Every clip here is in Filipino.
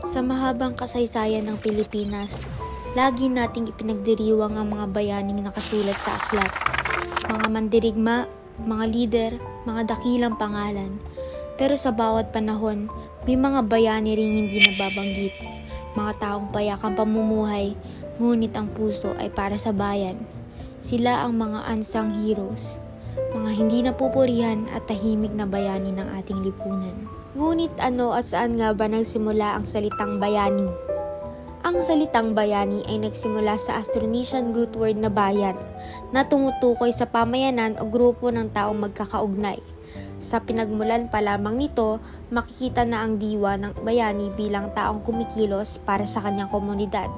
Sa mahabang kasaysayan ng Pilipinas, lagi nating ipinagdiriwang ang mga bayaning nakasulat sa aklat. Mga mandirigma, mga lider, mga dakilang pangalan. Pero sa bawat panahon, may mga bayani ring hindi nababanggit. Mga taong payak ang pamumuhay, ngunit ang puso ay para sa bayan. Sila ang mga unsung heroes, mga hindi napupurihan at tahimik na bayani ng ating lipunan. Ngunit ano at saan nga ba nagsimula ang salitang bayani? Ang salitang bayani ay nagsimula sa Austronesian root word na bayan na tumutukoy sa pamayanan o grupo ng taong magkakaugnay. Sa pinagmulan pa lamang nito, makikita na ang diwa ng bayani bilang taong kumikilos para sa kanyang komunidad.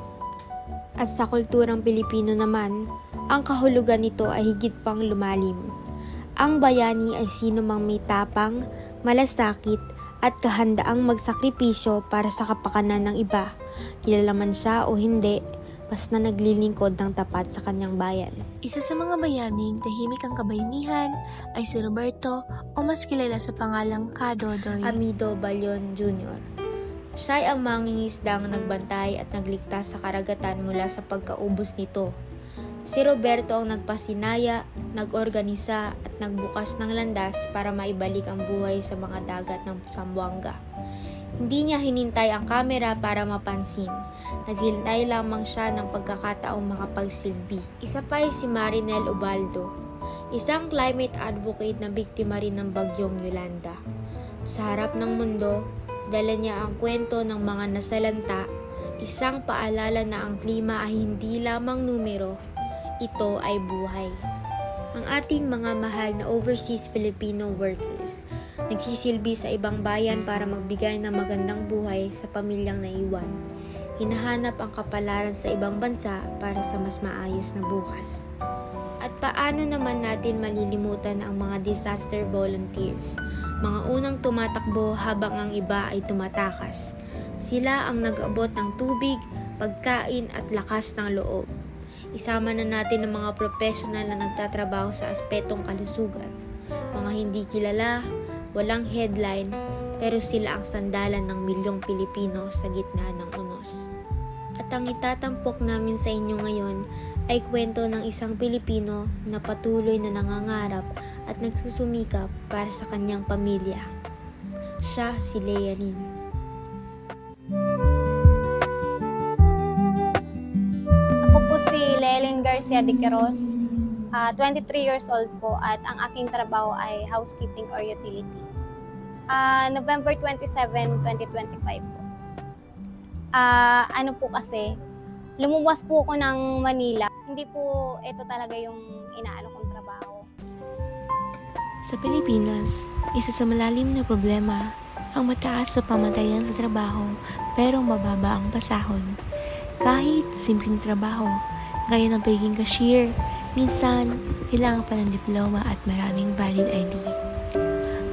At sa kulturang Pilipino naman, ang kahulugan nito ay higit pang lumalim. Ang bayani ay sino mang may tapang, malasakit, at kahandaang magsakripisyo para sa kapakanan ng iba, kilala man siya o hindi, basta naglilingkod ng tapat sa kanyang bayan. Isa sa mga bayaning tahimik ang kabayanihan ay si Roberto o mas kilala sa pangalang Kadodoy Amido Balion Jr. Siya ay ang mangingisdang nagbantay at nagligtas sa karagatan mula sa pagkaubos nito. Si Roberto ang nagpasinaya, nag-organisa at nagbukas ng landas para maibalik ang buhay sa mga dagat ng Zamboanga. Hindi niya hinintay ang kamera para mapansin. Naghintay lamang siya ng pagkakataong makapagsilbi. Isa pa ay si Marinel Ubaldo, isang climate advocate na biktima rin ng bagyong Yolanda. Sa harap ng mundo, dala niya ang kwento ng mga nasalanta, isang paalala na ang klima ay hindi lamang numero, ito ay buhay. Ang ating mga mahal na overseas Filipino workers, nagsisilbi sa ibang bayan para magbigay ng magandang buhay sa pamilyang naiwan. Hinahanap ang kapalaran sa ibang bansa para sa mas maayos na bukas. At paano naman natin malilimutan ang mga disaster volunteers, mga unang tumatakbo habang ang iba ay tumatakas. Sila ang nag-abot ng tubig, pagkain at lakas ng loob. Isama na natin ang mga professional na nagtatrabaho sa aspetong kalusugan. Mga hindi kilala, walang headline, pero sila ang sandalan ng milyong Pilipino sa gitna ng unos. At ang itatampok namin sa inyo ngayon ay kwento ng isang Pilipino na patuloy na nangangarap at nagsusumikap para sa kanyang pamilya. Siya si Leyanin. Ako po si Leyanin Garcia de Queros, 23 years old po at ang aking trabaho ay housekeeping or utility. November 27, 2025 po. Ano po kasi, lumuwas po ako ng Manila. Hindi po ito talaga yung inaano kong trabaho. Sa Pilipinas, isa sa malalim na problema ang mataas sa pamatayan sa trabaho pero mababa ang pasahod. Kahit simpleng trabaho, gaya ng pagiging cashier, minsan kailangan pa ng diploma at maraming valid ID.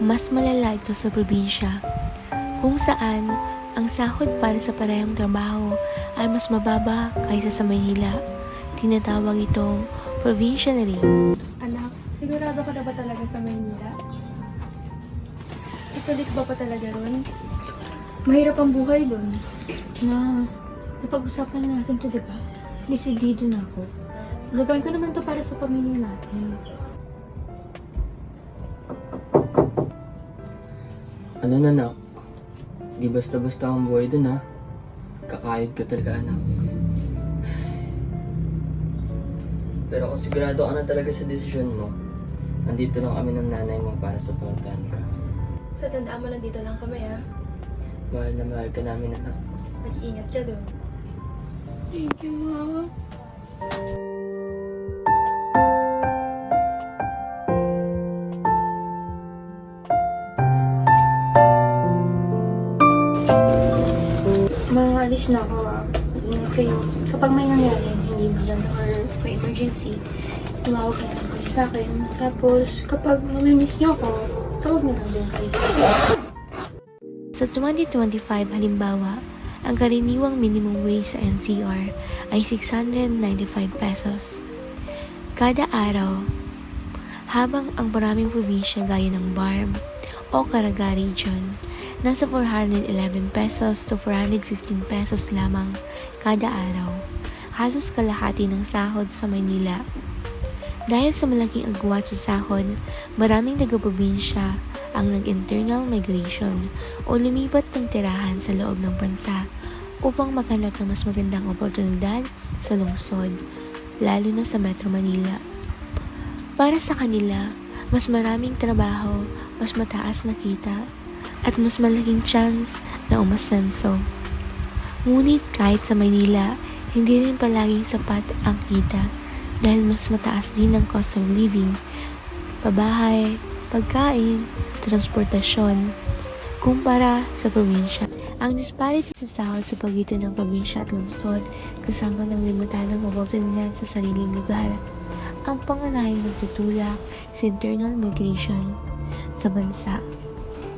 Mas malala ito sa probinsya, kung saan ang sahod para sa parehong trabaho ay mas mababa kaysa sa Manila. Tinatawag itong provincial rate. Anak, sigurado ka na ba talaga sa Maynila? Katolik ba pa talaga ron? Mahirap ang buhay doon. Ma, napag-usapan na natin to, di ba? Desidido na ako. Gagawin ko naman to para sa pamilya natin. Ano na, anak? Di basta-basta ang buhay dun, ha? Kakayod ka talaga, anak. Pero kung sigurado ka na talaga sa desisyon mo, nandito lang kami ng nanay mo para supportahan ka. Sa tandaan mo, nandito lang kami, ha? Mahal na mahal ka namin, anak. Mag-iingat ka doon. Thank you, Ma. Maalis na ako. Kayo, kapag may nangyari, hindi maganda or may emergency, tumawag na lang kayo sa akin. Tapos, kapag mamimiss niyo ako, tawag na lang din kayo sa akin. Sa 2025 halimbawa, ang karaniwang minimum wage sa NCR ay 695 pesos. Kada araw, habang ang maraming probinsya gaya ng BARM o Caraga Region Nasa 411 pesos to 415 pesos lamang kada araw. Halos kalahati ng sahod sa Maynila. Dahil sa malaking agwat sa sahod, maraming taga-probinsya ang nag-internal migration o lumipat ng tirahan sa loob ng bansa upang maghanap ng mas magandang oportunidad sa lungsod, lalo na sa Metro Manila. Para sa kanila, mas maraming trabaho, mas mataas na kita, at mas malaking chance na umasenso. Ngunit kahit sa Maynila, hindi rin palaging sapat ang kita dahil mas mataas din ang cost of living, pabahay, pagkain, transportasyon, kumpara sa probinsya. Ang disparity sa sahod sa pagitan ng probinsya at lungsod kasama ng limitadong oportunidad sa sariling lugar ang pangunahing nagtutulak sa internal migration sa bansa.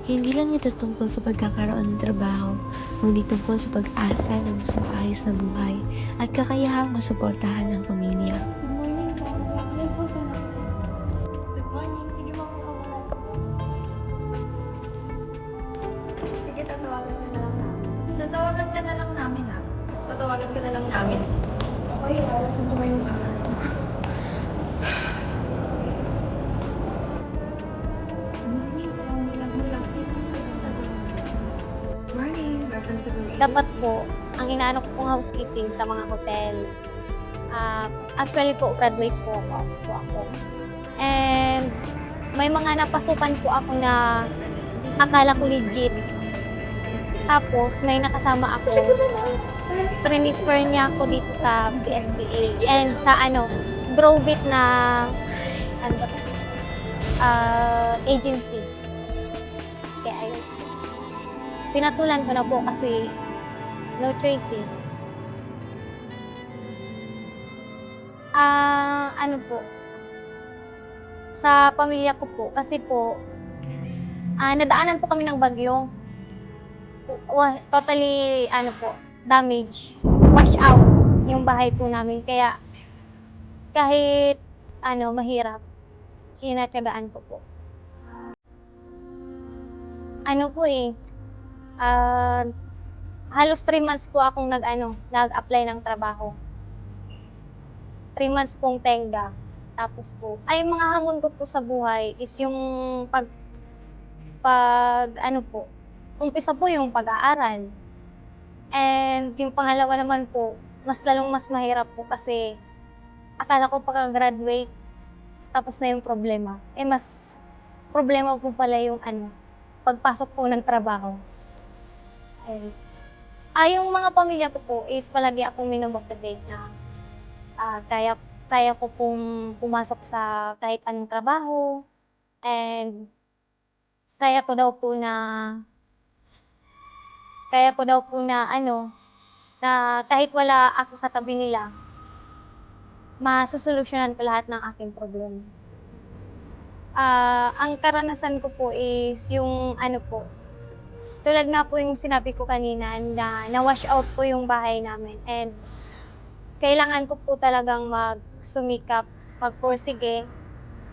Hindi lang ito tungkol sa pagkakaroon ng trabaho, kundi tungkol sa pag-asa ng mas maayos na buhay at kakayahang masuportahan ang pamilya. Good morning po. May po sana kasi. Good morning. Sige mo po. Sige, tatawagan ka na lang namin. Tatawagan ka na lang namin, ah. Tatawagan ka na lang namin. Okay, alasan ko ngayong araw. Morning. Welcome sa Burrito. Dapat po, ang inaano ko pong housekeeping sa mga hotel. Actually po, graduate po ako. And may mga napasukan po ako na akala ko legit. Tapos, may nakasama ako. Transfer niya ako dito sa PSPA. And sa Growbit na agency. Kaya ayun. Pinatulan ko na po kasi no choice eh. Po, sa pamilya ko po, kasi po, nadaanan po kami ng bagyo. Totally, damage. Wash out yung bahay po namin. Kaya, kahit, mahirap, sinatyagaan ko po. Halos 3 months po akong nag-apply ng trabaho. 3 months pong tenga. Tapos po, mga hamon ko po sa buhay is yung umpisa po yung pag-aaral. And yung pangalawa naman po, mas mahirap po kasi akala ko pagka-graduate, tapos na yung problema. Mas problema po pala yung pagpasok po ng trabaho. Yung mga pamilya ko po is palagi akong minomotivate na kaya ko pong pumasok sa kahit anong trabaho, and kaya ko daw po na na kahit wala ako sa tabi nila, masusolusyonan ko lahat ng aking problema. Ang karanasan ko po is yung tulad nga po yung sinabi ko kanina na na-wash out po yung bahay namin, and kailangan ko po talagang magsumikap, magpursige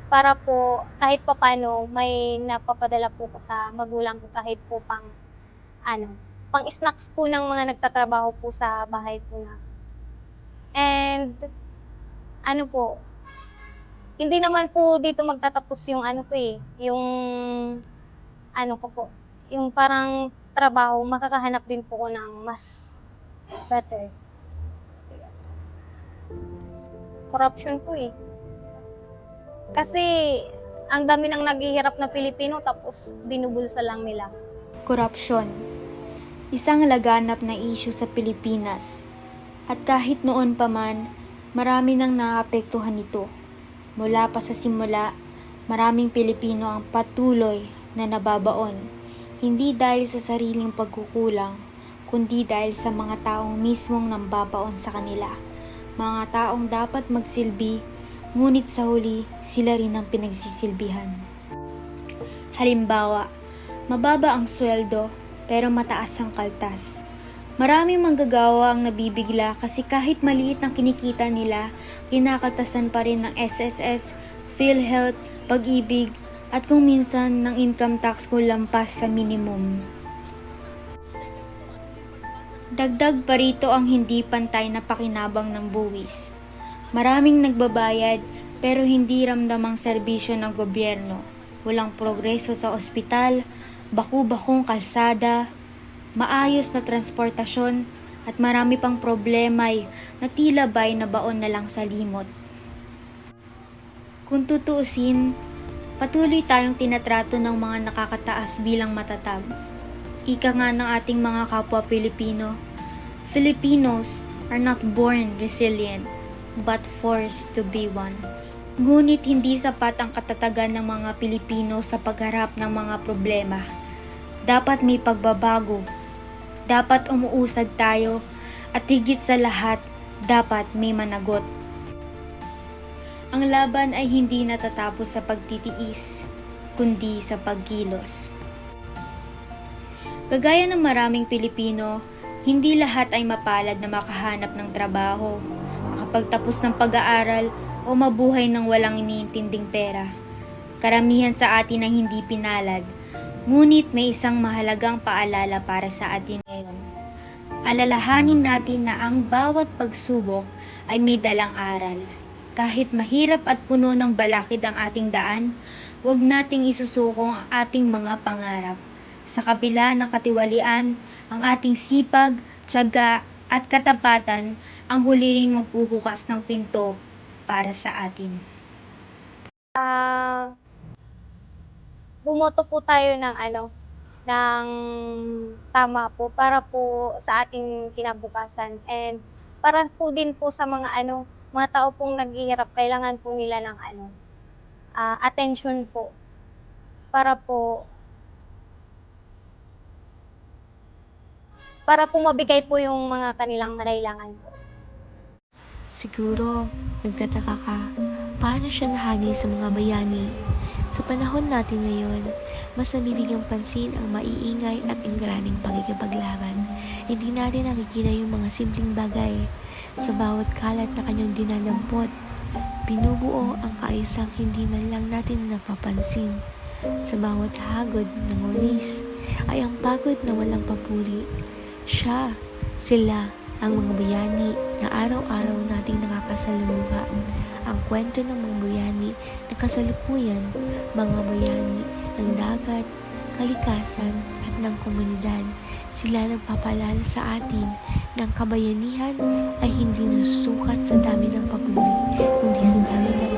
para po kahit papano may napapadala po ko sa magulang ko kahit po pang snacks po ng mga nagtatrabaho po sa bahay po na. And hindi naman po dito magtatapos yung yung parang trabaho, makakahanap din po ko ng mas better. Corruption po eh. Kasi ang dami nang naghihirap na Pilipino tapos binubulsa lang nila. Korupsyon. Isang laganap na issue sa Pilipinas. At kahit noon pa man, marami nang naapektuhan nito. Mula pa sa simula, maraming Pilipino ang patuloy na nababaon. Hindi dahil sa sariling pagkukulang, kundi dahil sa mga taong mismong nambabaon sa kanila. Mga taong dapat magsilbi, ngunit sa huli, sila rin ang pinagsisilbihan. Halimbawa, mababa ang sweldo, pero mataas ang kaltas. Maraming manggagawa ang nabibigla kasi kahit maliit ang kinikita nila, kinakaltasan pa rin ng SSS, PhilHealth, Pag-ibig, at kung minsan ng income tax kung lampas sa minimum. Dagdag pa rito ang hindi pantay na pakinabang ng buwis. Maraming nagbabayad pero hindi ramdam ang serbisyo ng gobyerno. Walang progreso sa ospital, baku-bakong kalsada, maayos na transportasyon at marami pang problema'y na tila ba'y nabaon na lang sa limot. Kung tutuusin, patuloy tayong tinatrato ng mga nakakataas bilang matatag. Ika nga ng ating mga kapwa Pilipino, Filipinos are not born resilient, but forced to be one. Ngunit hindi sapat ang katatagan ng mga Pilipino sa pagharap ng mga problema. Dapat may pagbabago, dapat umuusad tayo, at higit sa lahat, dapat may managot. Ang laban ay hindi natatapos sa pagtitiis, kundi sa pagkilos. Kagaya ng maraming Pilipino, hindi lahat ay mapalad na makahanap ng trabaho, makapagtapos ng pag-aaral o mabuhay ng walang iniintinding pera. Karamihan sa atin ang hindi pinalad, ngunit may isang mahalagang paalala para sa atin ngayon. Alalahanin natin na ang bawat pagsubok ay may dalang aral. Kahit mahirap at puno ng balakid ang ating daan, huwag nating isusukong ang ating mga pangarap. Sa kabila ng katiwalian, ang ating sipag, tiyaga at katapatan ang huli ring magbubukas ng pinto para sa atin. Bumoto po tayo ng tama po para po sa ating kinabukasan, and para po din po sa mga mga tao pong naghihirap, kailangan po nila ng attention po para po mabigay po yung mga kanilang kailangan po. Siguro, nagtataka ka, paano siya nahagay sa mga bayani? Sa panahon natin ngayon, mas nabibigyang pansin ang maiingay at ingraning pakikipaglaban. Hindi natin nakikita yung mga simpleng bagay. Sa bawat kalat na kanyang dinadampot, binubuo ang kaayusang hindi man lang natin napapansin. Sa bawat hagod ng walis, ay ang pagod na walang papuri. Sila, ang mga bayani na araw-araw nating nakakasalamuha. Ang kwento ng mga bayani na kasalukuyan, mga bayani ng dagat, kalikasan at ng komunidad. Sila nagpapaalala sa atin ng kabayanihan ay hindi nasusukat sa dami ng papuri, kundi sa dami ng